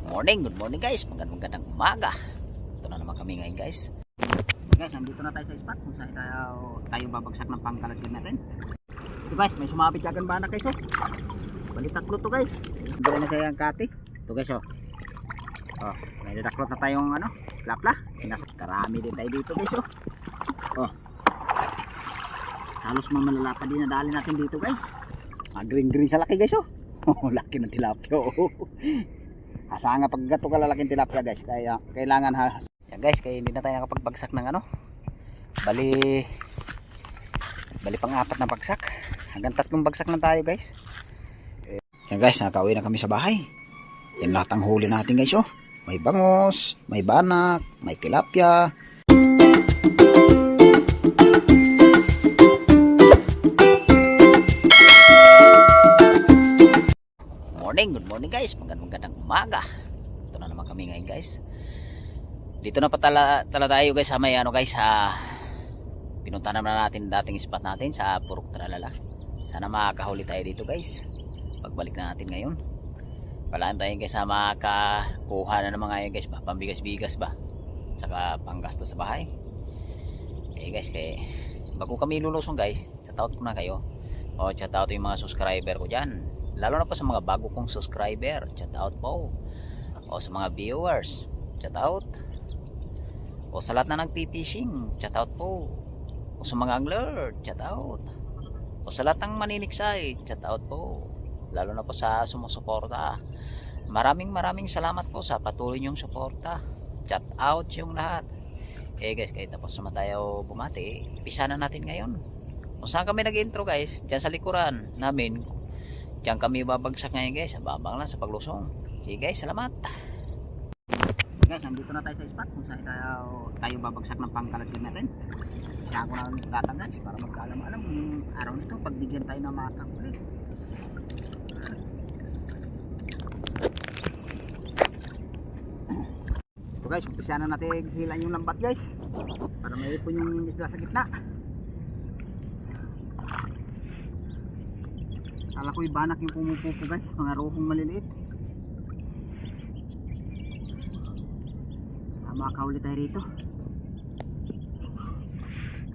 Good morning guys, magandang umaga. Ito na naman kami ngayon guys. Guys, nandito na tayo sa spot kung saan tayo babagsak ng pangkalagyan natin. Ito guys, may sumabit kagan banak guys oh. Bali taklo to guys. Siguro na siya yung kati. Ito guys oh. Oh, may daklot na tayong lapla. Karami din tayo dito guys oh. Oh. Halos mamalapa din na dali natin dito guys. Green sa laki guys oh. Oh, laki ng tilapia oh. Asa nga paggato kalalaking tilapia guys, kaya kailangan ha. Yan guys, kaya hindi na tayo nakapagbagsak ng bali pang-apat na bagsak. Hanggang 3 bagsak lang tayo guys. Yan guys, nakauwi na kami sa bahay. Yan lahat ang huli natin guys oh. May bangos, may banak, may tilapia. Good morning guys, magandang umaga. Ito na naman kami ngayon guys. Dito na pa tala tayo guys sa may guys, pinuntahan na natin dating spot natin sa Purok Tralala. Sana makakahuli tayo dito guys pagbalik natin ngayon. Palaan tayo guys sa makakuha na naman ngayon guys, pambigas-bigas ba saka panggasto sa bahay. Guys, bago kami lulusong guys, shoutout ko na kayo o shoutout yung mga subscriber ko dyan, lalo na po sa mga bago kong subscriber, shoutout po. O sa mga viewers, shoutout. O sa lahat na nagpipishing, shoutout po. O sa mga angler, shoutout. O sa lahat ng maniniksay, shoutout po. Lalo na po sa sumusuporta. Maraming salamat po sa patuloy niyong suporta. Shoutout yung lahat. Guys, kahit tapos naman tayo bumati, pisa na natin ngayon. Kung saan kami nag-intro guys, dyan sa likuran namin. Diyan kami babagsak ngayon guys, babang lang sa paglusong. Sige guys, salamat. Guys, nandito na tayo sa spot kung saan tayo babagsak ng pangkalagyan natin. Kaya ako na latang guys para magkaalam-alam yung araw nito pagbigyan tayo ng mga kakuli. Ito guys, umpisa na natin hilan yung lambat guys para maipon yung isla sa gitna. Kala ko'y banak yung pumupupo guys, mga rohong maliliit. Makakahuli tayo rito.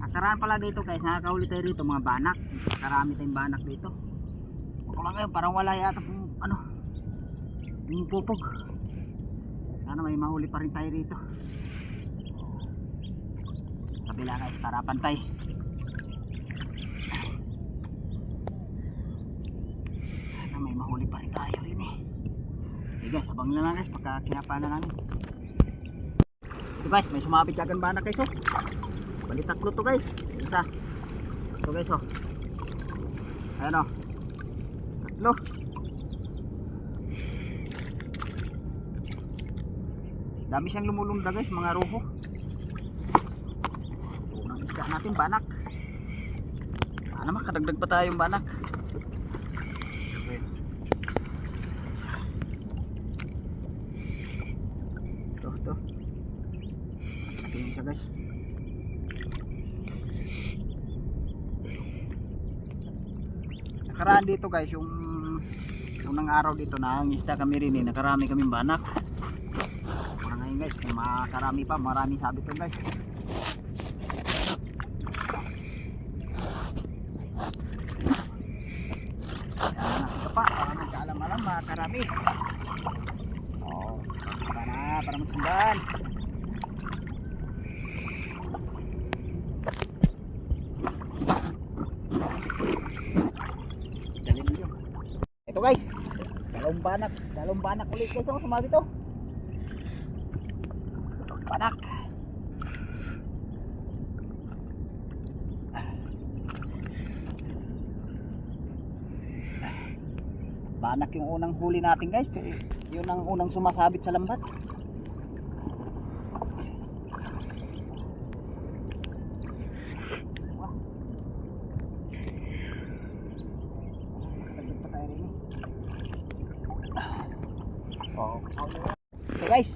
Nakaraan pala dito guys, nakakahuli tayo rito mga banak. Karami tayong banak dito. Ako lang ngayon, parang wala yata pumupupog. Sana may mahuli pa rin tayo rito. Kabila guys, para pantay. May mahuli pa rin tayo rin eh. Guys, abang na lang guys pagka kinapa na namin. Ito guys, may sumabit kagan banak guys oh. Bali taklo to guys. Isa. Ito guys oh. Ayan oh. Tatlo. Dami siyang lumulunda guys, mga roho. Unang isda natin banak. Ano makadagdag pa tayong banak. Ito isa guys. Nakaraan dito guys, yung unang araw dito na isda kami rin nakarami kaming banak. Para ngayon guys, kung makarami pa, marami sabit to guys. Sana natin pa para magkaalam-alam makarami. Para magsundan. Ito guys, dalawang banak ulit guys, sumabi to. Banak. Banak yung unang huli natin guys, yun ang unang sumasabit sa lambat. So guys,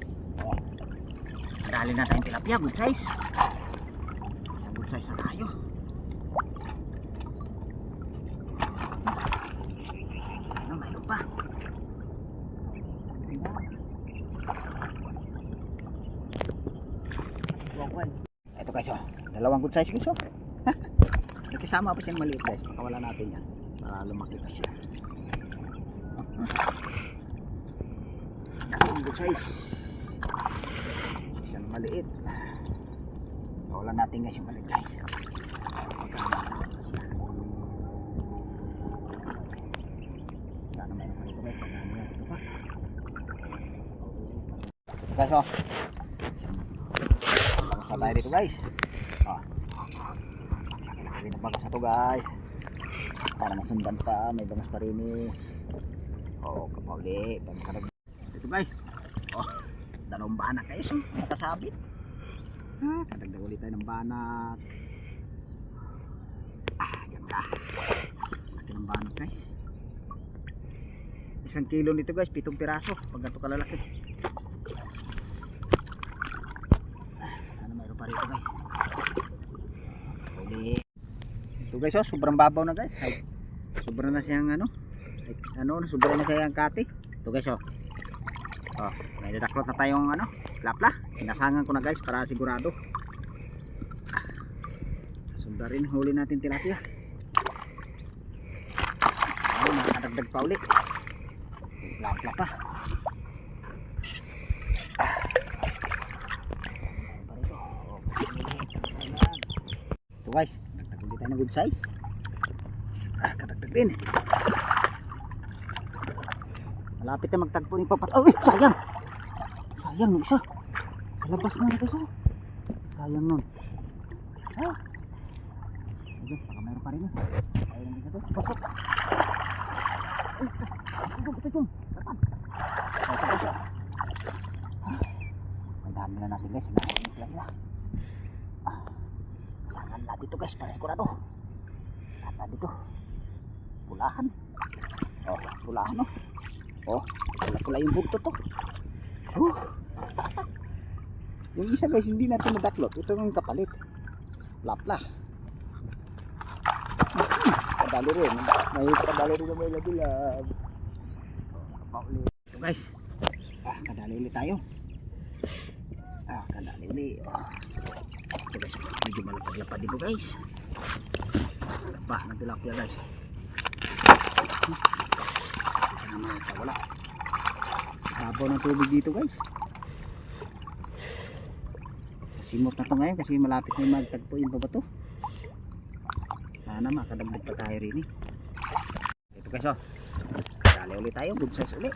dali na tayong tilapia, good size. Good size na tayo. Mayroon pa. guys oh. Dalawang good size guys oh. May kasama pa siyang maliit guys. Pakawala natin yan para lumaki pa siya. Dalawang good size. Isang maliit. Pakawalan natin guys yung maliit guys. Guys oh. Baka tayo dito guys. Oh. Laki ng bagas na to guys. Para masundan pa, may bagas pa rin eh. Oh, kapauli. Dito guys. Oh, dalawang banak guys oh. Nakasabit. Kadagdag ulit tayo ng banak. Diyan ka. Laki ng banak guys. 1 kilo nito guys, 7 piraso. Pag ganito kalalaki. Mayroon pa rito guys. Uli. Ito guys oh, sobrang babaw na guys. Ay, sobra na siyang sobra na siyang kati. Ito guys oh. Oh, may daklot na tayong lapla. Pinasangan ko na guys para sigurado. Sunda rin huli natin tilapia. Oh, nakadagdag pa uli. Lapla pa. Ito guys, nagtaguli tayo ng good size. Kadagdag din. Malapit na magtagpo ni papat. Oh, sayang. Sayang yung isa. Labas na ito. Sayang nun. Guys, baka mayroon pa rin. Ayun na dito. Pasok. Ito. Ang dami na natin guys. Nakakita sila. Sangan na dito guys para sigurado. Kata dito. Pulahan. Oh, pulahan oh. Oh, pula-pula yung buntot to. Yung isa guys hindi natin nadaklot. Ito yung kapalit. Lapla. Kadali rin. May kadali rin na may lagulab. Ito guys. Kadali ulit tayo. Kadali ulit. Ito guys. Medyo malapad-lapad dito guys. Lapa ng tilapia guys. Wala. Babaw ng tubig dito guys. Simot na to ngayon kasi malapit na magtagpo yung babato. Sana makadagdag pa tayo rin eh. Ito guys oh. Dali ulit tayo. Good size ulit.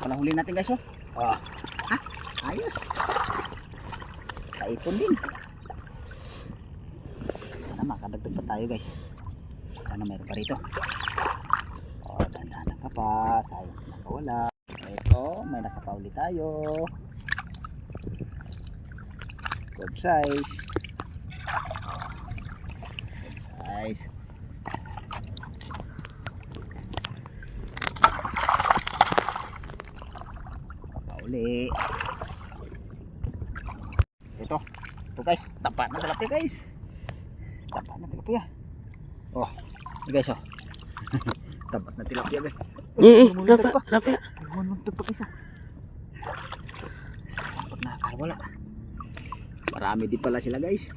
Panahuli natin guys oh. Oh. Ayos. Kaipon din. Sana makadagdag pa tayo guys. Sana mayroon pa rito. Oh, dandanan ka pa. Sayang nakawala. Ito, may nakapauli tayo. Good size. Good size. Nakapauli. Ito guys, tapat na tilapia guys. Tapat na tilapia. Oh, guys oh. Tapat na tilapia guys. Tilapia. Muntok pa isa. Tapat na, wala. Marami din pala sila guys.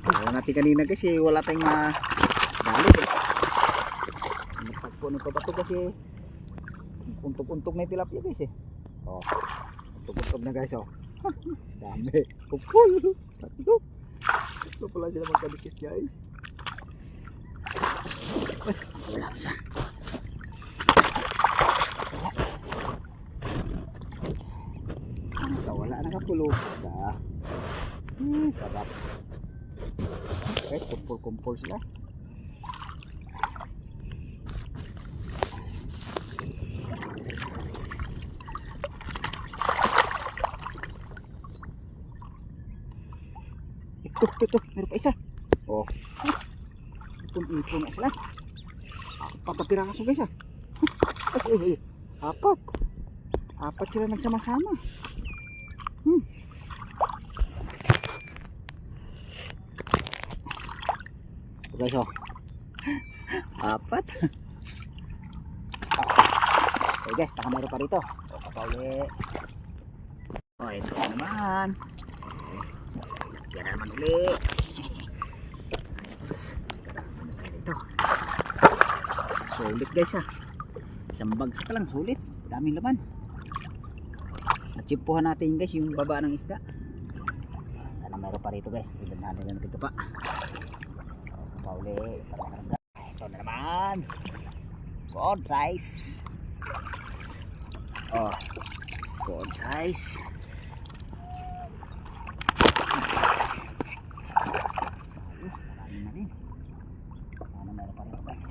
Wala natin kanina kasi wala tayong dali eh. Nagpagpo ng pabato kasi untok-untok na yung tilapia guys eh. Oh, untok-untok na guys oh. Dami. Kupul. Ito pala sila magkadikit guys. Wala siya. Wala nakapulog. Sarap. Okay, kumpul-kumpul sila. Ito, meron pa isa. Oh. Ipon na sila. Apat na piraso guys ah. Apat sila nagsama-sama. Ito guys oh. Apat. Okay guys, baka meron pa rito. Papauli. Oh, ito naman. Yan naman ulit. Ito. Sulit guys ha. Isang bagsak lang, sulit. Daming laman. Natsipuhan natin guys yung baba ng isda. Sana mayroon pa rito guys. Tignan natin ito pa. Pauli. Ito na naman. Good size. Oh. Good size. Marami na rin. Sana mayroon pa rito guys.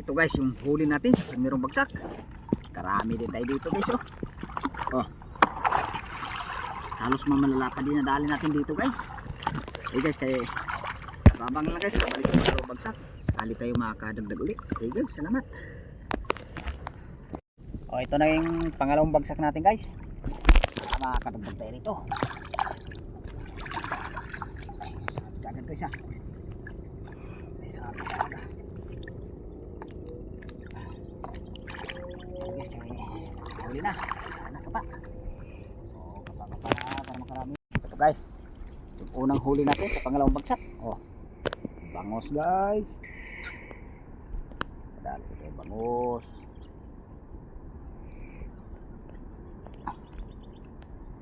Ito guys yung huli natin sa mayroong bagsak. Karami din tayo dito guys oh. Oh. Halos mamalala din na dali natin dito guys. Guys kaya babang lang guys balik sa mayroong bagsak. Sakali tayo makakadagdag ulit. Guys salamat. Oh, ito na yung pangalawang bagsak natin guys. Makakadagdag tayo rito. Dagat guys ah. Huli na. Sana ka pa. Oh, kapag para makarami. Ito guys. Yung unang huli natin sa pangalawang bagsak. Oh. Bangos guys. Dali kayo bangos.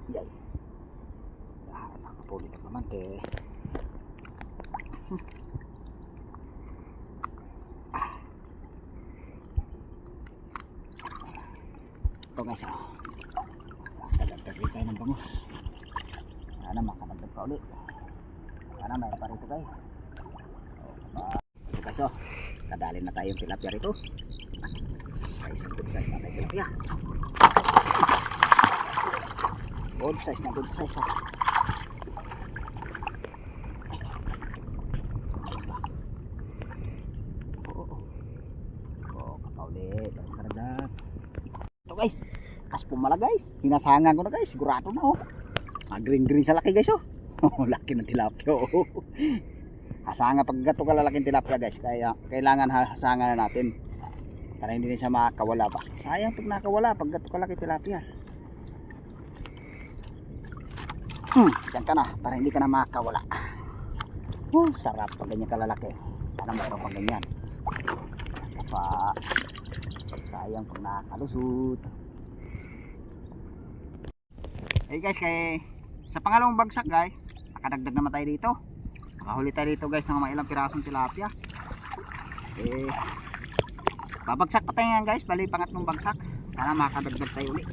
Yay. Nakapulit ang naman kay. Ito guys oh. Kadagdag rin tayo ng bangus. Sana makadagdag pa ulit. Sana mayroon pa rito guys. Ito guys oh. Kadali na tayong tilapia rito. Ay isang good size na tayo tilapia. Good size na good size ah. Kapaulit. Karagdag. Guys, as pumala guys, hinasangan ko na guys, sigurado na oh. Green green sa laki guys oh. Laki ng tilapia oh. Hasanga pag gato kalalaking tilapia guys, kaya kailangan hasangan na natin para hindi na siya makawala pa. Sayang pag nakawala pag gato kalaki tilapia. Diyan ka na para hindi ka na makawala. Sarap pag ganyan kalalaki. Sana mayroon pang ganyan. Pa sayang pag nakalusot. Hey guys, kay sa pangalawang bagsak guys, nakadagdag naman tayo dito. Nakahuli tayo dito guys ng mga ilang pirasong tilapia. Babagsak pa tayo nga guys, bali pangatlong bagsak. Sana makadagdag tayo ulit.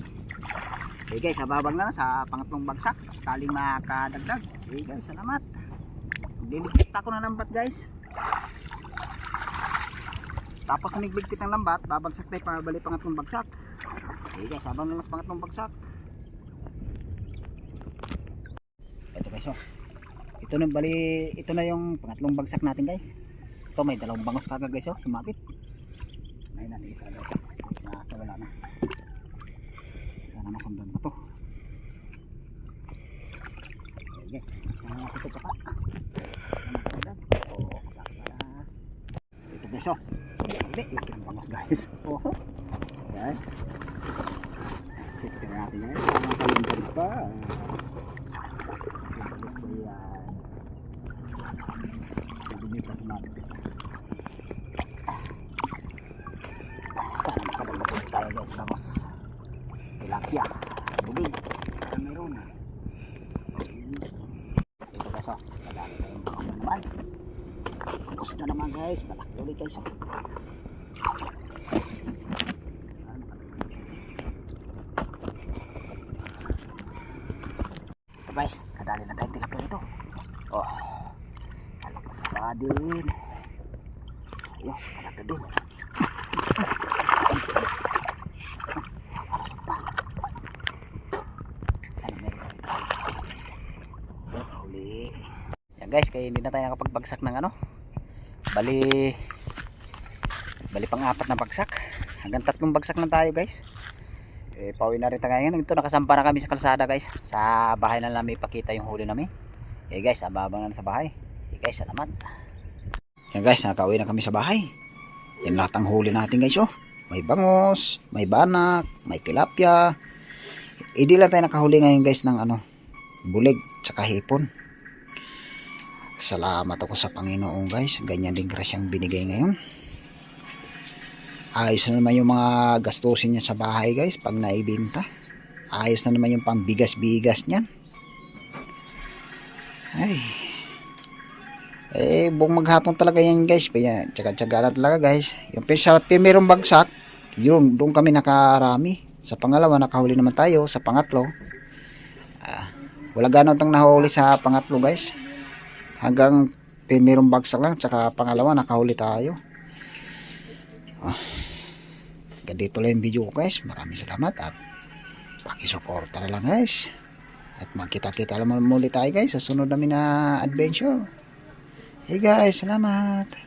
Hey guys, hababang na sa pangatlong bagsak, sakaling makadagdag. Hey guys, salamat. Diligpit pa ako ng lambat guys. Tapos nagligpit ng lambat, babagsak tayo para bali pangatlong bagsak. Okay guys, habang nalas pangatlong bagsak. Ito guys oh. Ito na bali, ito na yung pangatlong bagsak natin guys. Ito may dalawang bangos kagad guys oh, sumapit. May natin isa guys. Nakakawala na. Sana masundan pa to. Okay guys, sana ito pa pa. Ito guys oh. Hindi, laki ng bangos guys. Oh. Ayan. Sitin natin yan. Ang kalundan pa. Gusto yan. Hindi sa sumabit. Sana makadagdag tayo guys. Bangos. Tilapia. Bubig. Meron. Ito guys oh. Madami tayong bangos naman. Bangos na naman guys. Malaki ulit guys oh. Guys, kadali na tayong tilapia nito. Oh, alakas pa din. Ayun, alakas din. Huli. Yan guys, kaya hindi na tayo nakapagbagsak ng ano. Bali pang-apat na bagsak. Hanggang 3 bagsak lang tayo guys. Pauwi na rin tayo ngayon. Ito, nakasampa na kami sa kalsada guys. Sa bahay na namin ipakita yung huli namin. Guys, ababang na sa bahay. Guys, salamat. Yan guys, nakauwi na kami sa bahay. Yan lahat ang huli natin guys oh. May bangos, may banak, may tilapia. Hindi lang tayo nakahuli ngayon guys ng bulig tsaka hipon. Salamat ako sa Panginoon guys. Ganyan din grasyang binigay ngayon. Ayos na naman yung mga gastusin niya sa bahay guys pag naibenta. Ayos na naman yung pangbigas-bigas niyan. Ay. Buong maghapon talaga yan guys. Tsaga-tsaga na talaga guys. Yung sa primerong bagsak, yun, doon kami nakarami. Sa pangalawa, nakahuli naman tayo. Sa pangatlo, wala gano'n tang nahuli sa pangatlo guys. Hanggang primerong bagsak lang. Tsaka pangalawa, nakahuli tayo. Ganito lang yung video ko guys. Maraming salamat at pakisuporta na lang guys. At magkita-kita naman muli tayo guys sa sunod namin na adventure. Hey guys, salamat.